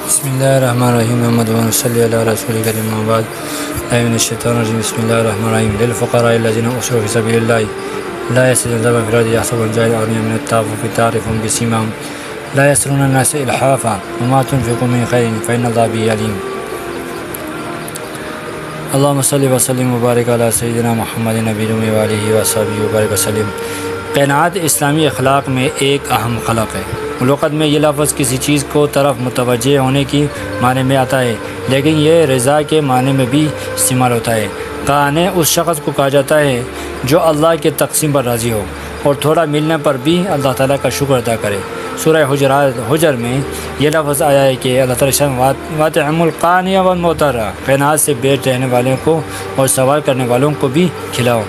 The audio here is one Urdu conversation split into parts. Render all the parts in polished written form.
بسم اللہ الرحمن الرحیم محمد صلی اللہ علیہ رسول کریم بعد من الشیطان الرجیم بسم اللہ الرحمن الرحیم للفقراء الذین احصروا فی سبیل اللہ لا یستطیعون ضربا فی الارض یحسبهم الجاهل اغنیاء من التعفف تعرفهم بسیماہم لا یسألون الناس الحافا وما تنفقوا من خیر فإن اللہ به علیم۔ اللہم صلی وسلم وبارک علی سیدنا محمد نبی الامی وآلہ وصحبہ وبارک وسلم۔ قناعت اسلامی اخلاق میں ایک اہم خلق ہے۔ لغت میں یہ لفظ کسی چیز کو طرف متوجہ ہونے کی معنی میں آتا ہے، لیکن یہ رضا کے معنی میں بھی استعمال ہوتا ہے۔ قانع اس شخص کو کہا جاتا ہے جو اللہ کے تقسیم پر راضی ہو اور تھوڑا ملنے پر بھی اللہ تعالیٰ کا شکر ادا کرے۔ سورہ حجر میں یہ لفظ آیا ہے کہ اللہ تعالیٰ وَاطِعِمُ الْقَانِعَ وَالْمُعْتَرَّ، قناعت سے بیٹھ رہنے والوں کو اور سوال کرنے والوں کو بھی کھلاؤ۔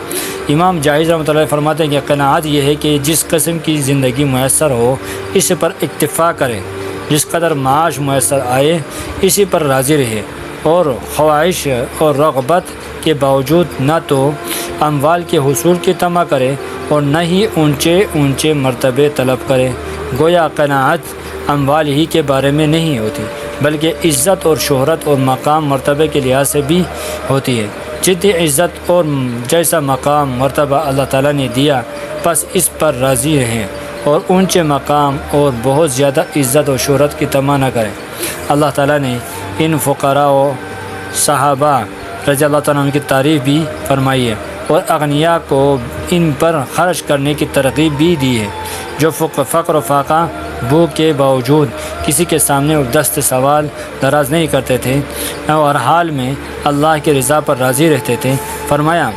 امام جاہز رحمۃ اللہ فرماتے ہیں کہ قناعت یہ ہے کہ جس قسم کی زندگی میسر ہو اس پر اکتفا کرے، جس قدر معاش میسر آئے اسی پر راضی رہے، اور خواہش اور رغبت کے باوجود نہ تو اموال کے حصول کی طمع کرے اور نہ ہی اونچے مرتبے طلب کرے۔ گویا قناعت اموال ہی کے بارے میں نہیں ہوتی، بلکہ عزت اور شہرت اور مقام مرتبے کے لحاظ سے بھی ہوتی ہے۔ جتنی عزت اور جیسا مقام مرتبہ اللہ تعالیٰ نے دیا بس اس پر راضی رہیں اور اونچے مقام اور بہت زیادہ عزت و شہرت کی طمع نہ کریں۔ اللہ تعالیٰ نے ان فقراء و صحابہ رضی اللہ تعالیٰ عنہ کی تعریف بھی فرمائی ہے اور اغنیاء کو ان پر خرچ کرنے کی ترغیب بھی دی ہے، جو فقر و فاقہ بھوک کے باوجود کسی کے سامنے دست سوال دراز نہیں کرتے تھے اور حال میں اللہ کی رضا پر راضی رہتے تھے۔ فرمایا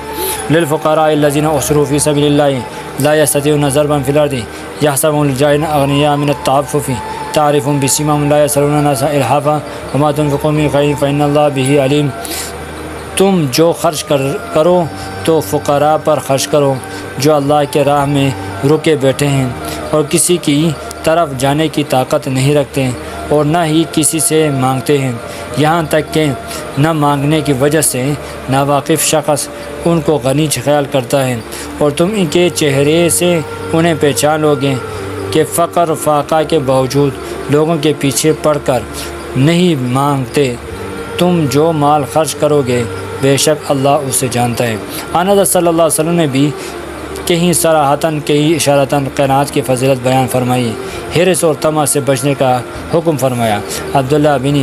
للفقراء الذین احصروا فی سبیل اللہ لا یستطیعون ضربا فی الارض یحسبهم الجاہل اغنیاء من التعفف تعرفهم بسیماہم لا یسألون الناس الحافا وما تنفقوا من خیر فإن اللہ به علیم۔ تم جو خرچ کرو تو فقراء پر خرچ کرو جو اللہ کے راہ میں رکے بیٹھے ہیں اور کسی کی طرف جانے کی طاقت نہیں رکھتے اور نہ ہی کسی سے مانگتے ہیں، یہاں تک کہ نہ مانگنے کی وجہ سے ناواقف شخص ان کو غنی خیال کرتا ہے، اور تم ان کے چہرے سے انہیں پہچان لوگے کہ فقر فاقہ کے باوجود لوگوں کے پیچھے پڑ کر نہیں مانگتے۔ تم جو مال خرچ کرو گے بے شک اللہ اسے جانتا ہے۔ حضرت صلی اللہ علیہ وسلم نے بھی کہیں صراحتاً کہیں اشارتاً قناعت کی فضیلت بیان فرمائی، حرص اور طمع سے بچنے کا حکم فرمایا۔ عبداللہ بن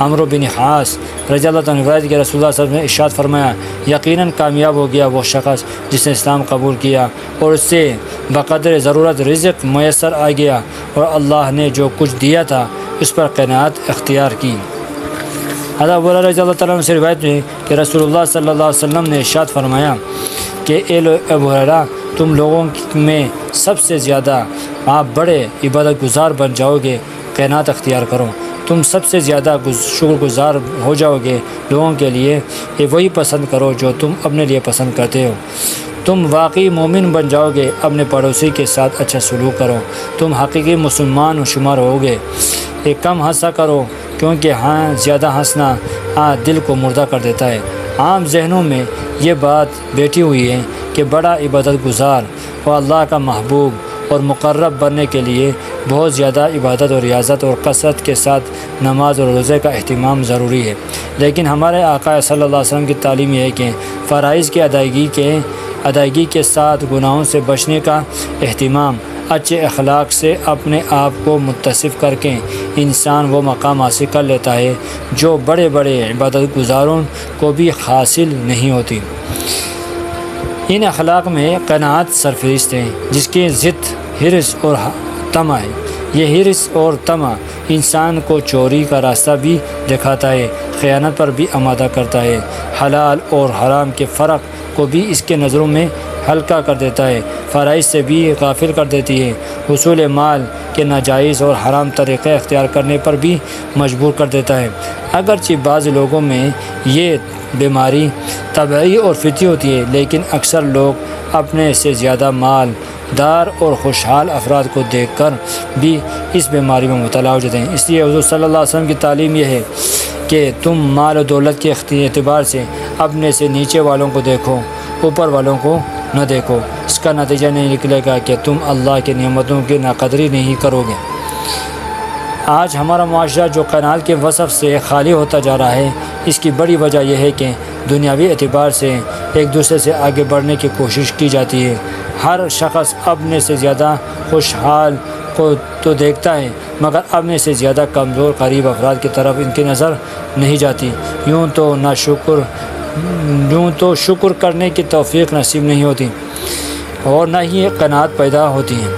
عمرو بن عاص رضی اللہ عنہ روایت کے رسول اللہ صلی اللہ علیہ وسلم نے ارشاد فرمایا، یقیناً کامیاب ہو گیا وہ شخص جس نے اسلام قبول کیا اور اس سے بقدر ضرورت رزق میسر آ گیا اور اللہ نے جو کچھ دیا تھا اس پر قناعت اختیار کی۔ حضرت ابو ہریرہ رضی اللہ تعالیٰ عنہ سے روایت ہے کہ رسول اللہ صلی اللہ علیہ وسلم نے ارشاد فرمایا کہ اے ابو ہریرہ، تم لوگوں میں سب سے زیادہ آپ بڑے عبادت گزار بن جاؤ گے، قناعت اختیار کرو۔ تم سب سے زیادہ شکر گزار ہو جاؤ گے لوگوں کے لیے، یہ وہی پسند کرو جو تم اپنے لیے پسند کرتے ہو۔ تم واقعی مومن بن جاؤ گے، اپنے پڑوسی کے ساتھ اچھا سلوک کرو، تم حقیقی مسلمان شمار ہوگے۔ ایک کم ہنسا کرو کیونکہ زیادہ ہنسنا دل کو مردہ کر دیتا ہے۔ عام ذہنوں میں یہ بات بیٹھی ہوئی ہے کہ بڑا عبادت گزار اور اللہ کا محبوب اور مقرب بننے کے لیے بہت زیادہ عبادت اور ریاضت اور کثرت کے ساتھ نماز اور روزے کا اہتمام ضروری ہے، لیکن ہمارے آقا صلی اللہ علیہ وسلم کی تعلیم یہ ہے کہ فرائض کی ادائیگی کے ساتھ گناہوں سے بچنے کا اہتمام اچھے اخلاق سے اپنے آپ کو متصف کر کے انسان وہ مقام حاصل کر لیتا ہے جو بڑے عبادت گزاروں کو بھی حاصل نہیں ہوتی۔ ان اخلاق میں قناعت سرفہرست ہے، جس کی ضد حرص اور طمع ہے۔ یہ حرص اور طمع انسان کو چوری کا راستہ بھی دکھاتا ہے، خیانت پر بھی آمادہ کرتا ہے، حلال اور حرام کے فرق کو بھی اس کے نظروں میں ہلکا کر دیتا ہے، فرائض سے بھی غافل کر دیتی ہے، حصول مال کے ناجائز اور حرام طریقے اختیار کرنے پر بھی مجبور کر دیتا ہے۔ اگرچہ بعض لوگوں میں یہ بیماری طبعی اور فطری ہوتی ہے، لیکن اکثر لوگ اپنے سے زیادہ مال دار اور خوشحال افراد کو دیکھ کر بھی اس بیماری میں مبتلا ہو جاتے ہیں۔ اس لیے حضور صلی اللہ علیہ وسلم کی تعلیم یہ ہے کہ تم مال و دولت کے اعتبار سے اپنے سے نیچے والوں کو دیکھو، اوپر والوں کو نہ دیکھو۔ اس کا نتیجہ نہیں نکلے گا کہ تم اللہ کی نعمتوں کی ناقدری نہیں کرو گے۔ آج ہمارا معاشرہ جو قناعت کے وصف سے خالی ہوتا جا رہا ہے، اس کی بڑی وجہ یہ ہے کہ دنیاوی اعتبار سے ایک دوسرے سے آگے بڑھنے کی کوشش کی جاتی ہے۔ ہر شخص اپنے سے زیادہ خوشحال کو تو دیکھتا ہے، مگر اپنے سے زیادہ کمزور غریب افراد کی طرف ان کی نظر نہیں جاتی۔ یوں تو شکر کرنے کی توفیق نصیب نہیں ہوتی اور نہ ہی قناعت پیدا ہوتی ہے۔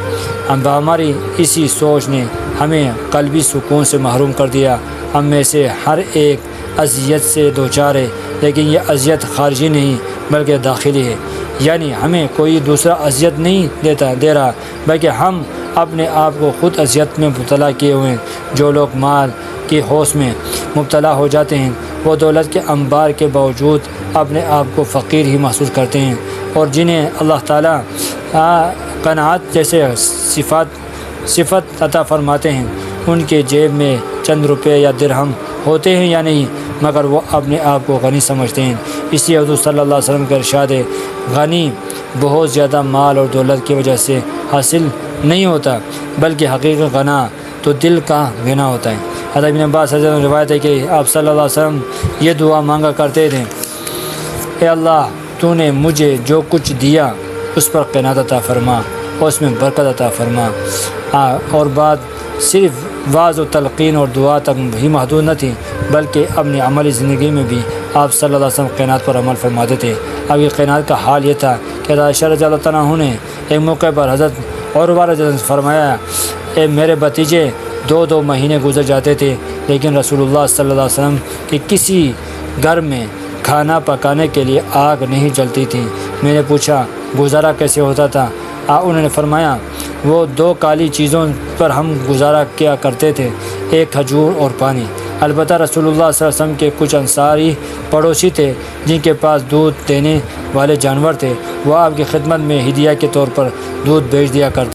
ہماری اسی سوچ نے ہمیں قلبی سکون سے محروم کر دیا۔ ہم میں سے ہر ایک اذیت سے دوچار ہے، لیکن یہ اذیت خارجی نہیں بلکہ داخلی ہے، یعنی ہمیں کوئی دوسرا اذیت نہیں دے رہا، بلکہ ہم اپنے آپ کو خود اذیت میں مبتلا کیے ہوئے ہیں۔ جو لوگ مال کی ہوس میں مبتلا ہو جاتے ہیں، وہ دولت کے انبار کے باوجود اپنے آپ کو فقیر ہی محسوس کرتے ہیں، اور جنہیں اللہ تعالیٰ قناعت جیسے صفت عطا فرماتے ہیں، ان کے جیب میں چند روپے یا درہم ہوتے ہیں یا نہیں، مگر وہ اپنے آپ کو غنی سمجھتے ہیں۔ اس لیے حضور صلی اللہ علیہ وسلم کا ارشاد ہے، غنی بہت زیادہ مال اور دولت کی وجہ سے حاصل نہیں ہوتا، بلکہ حقیقی غنا تو دل کا غنا ہوتا ہے۔ حضرت ابن عباس رضی اللہ عنہ روایت ہے کہ آپ صلی اللہ علیہ وسلم یہ دعا مانگا کرتے تھے، اے اللہ، تو نے مجھے جو کچھ دیا اس پر قناعت عطا فرما اور اس میں برکت عطا فرما۔ اور بات صرف وعظ و تلقین اور دعا تک ہی محدود نہ تھی، بلکہ اپنی عملی زندگی میں بھی آپ صلی اللہ علیہ وسلم قناعت پر عمل فرماتے تھے۔ اب یہ قناعت کا حال یہ تھا کہ عائشہ رضی اللہ تعالیٰ عنہ نے ایک موقع پر حضرت عروہ رضی اللہ عنہ سے فرمایا، اے میرے بھتیجے، 2 مہینے گزر جاتے تھے لیکن رسول اللہ صلی اللہ علیہ وسلم کے کسی گھر میں کھانا پکانے کے لیے آگ نہیں جلتی تھی۔ میں نے پوچھا گزارا کیسے ہوتا تھا؟ انہوں نے فرمایا، وہ 2 کالی چیزوں پر ہم گزارا کیا کرتے تھے، ایک کھجور اور پانی۔ البتہ رسول اللہ صلی اللہ علیہ وسلم کے کچھ انصاری پڑوسی تھے جن کے پاس دودھ دینے والے جانور تھے، وہ آپ کی خدمت میں ہدیہ کے طور پر دودھ بھیج دیا کرتے